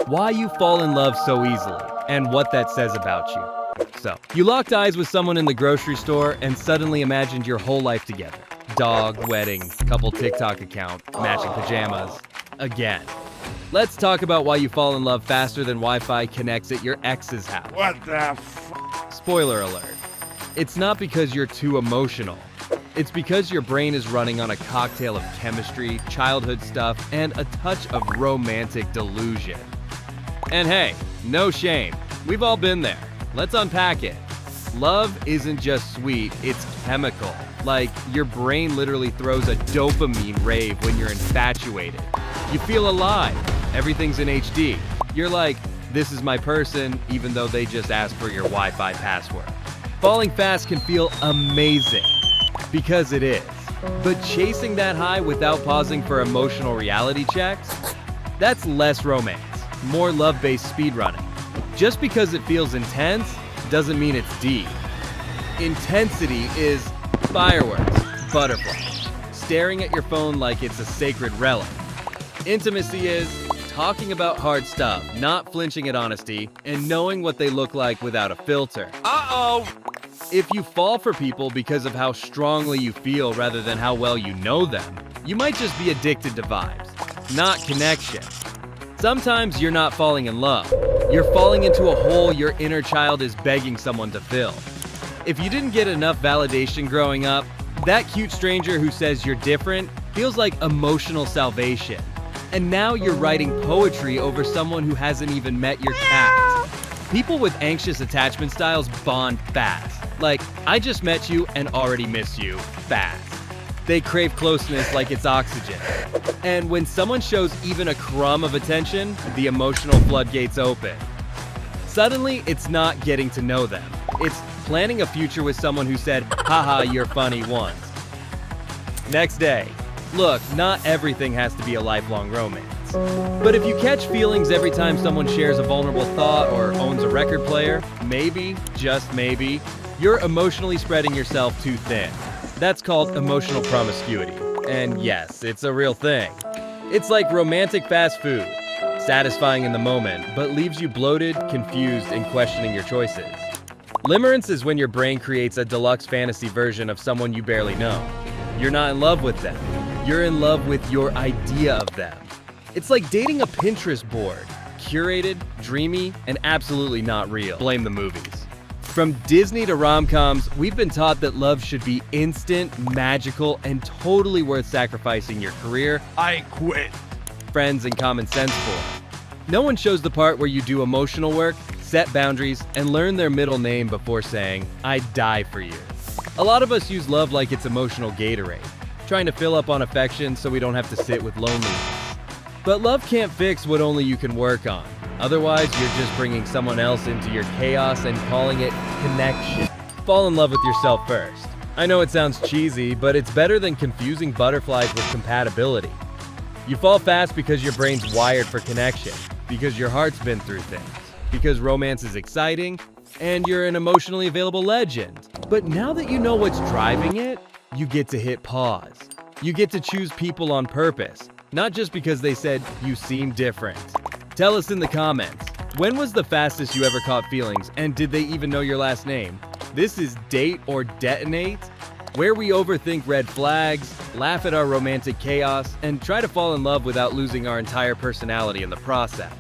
why you fall in love so easily, and what that says about you. So, you locked eyes with someone in the grocery store and suddenly imagined your whole life together. Dog, wedding, couple TikTok account, matching pajamas. Again. Let's talk about why you fall in love faster than Wi-Fi connects at your ex's house. What the Spoiler alert. It's not because you're too emotional. It's because your brain is running on a cocktail of chemistry, childhood stuff, and a touch of romantic delusion. And hey, no shame. We've all been there. Let's unpack it. Love isn't just sweet, it's chemical. Like, your brain literally throws a dopamine rave when you're infatuated. You feel alive. Everything's in HD. You're like, this is my person, even though they just asked for your Wi-Fi password. Falling fast can feel amazing, because it is. But chasing that high without pausing for emotional reality checks? That's less romance, more love-based speedrunning. Just because it feels intense doesn't mean it's deep. Intensity is fireworks, butterflies, staring at your phone like it's a sacred relic. Intimacy is talking about hard stuff, not flinching at honesty, and knowing what they look like without a filter. Uh-oh! If you fall for people because of how strongly you feel rather than how well you know them, you might just be addicted to vibes, not connection. Sometimes you're not falling in love. You're falling into a hole your inner child is begging someone to fill. If you didn't get enough validation growing up, that cute stranger who says you're different feels like emotional salvation. And now you're writing poetry over someone who hasn't even met your cat. People with anxious attachment styles bond fast. Like, I just met you and already miss you fast. They crave closeness like it's oxygen. And when someone shows even a crumb of attention, the emotional floodgates open. Suddenly, it's not getting to know them. It's planning a future with someone who said, haha, you're funny once. Next day. Look, not everything has to be a lifelong romance. But if you catch feelings every time someone shares a vulnerable thought or owns a record player, maybe, just maybe, you're emotionally spreading yourself too thin. That's called emotional promiscuity. And yes, it's a real thing. It's like romantic fast food. Satisfying in the moment, but leaves you bloated, confused, and questioning your choices. Limerence is when your brain creates a deluxe fantasy version of someone you barely know. You're not in love with them. You're in love with your idea of them. It's like dating a Pinterest board. Curated, dreamy, and absolutely not real. Blame the movies. From Disney to rom-coms, we've been taught that love should be instant, magical, and totally worth sacrificing your career, I quit. friends, and common sense for. No one shows the part where you do emotional work, set boundaries, and learn their middle name before saying, I'd die for you. A lot of us use love like it's emotional Gatorade, trying to fill up on affection so we don't have to sit with loneliness. But love can't fix what only you can work on. Otherwise, you're just bringing someone else into your chaos and calling it connection. Fall in love with yourself first. I know it sounds cheesy, but it's better than confusing butterflies with compatibility. You fall fast because your brain's wired for connection, because your heart's been through things, because romance is exciting, and you're an emotionally available legend. But now that you know what's driving it, you get to hit pause. You get to choose people on purpose, not just because they said you seem different. Tell us in the comments, when was the fastest you ever caught feelings, and did they even know your last name? This is Date or Detonate, where we overthink red flags, laugh at our romantic chaos, and try to fall in love without losing our entire personality in the process.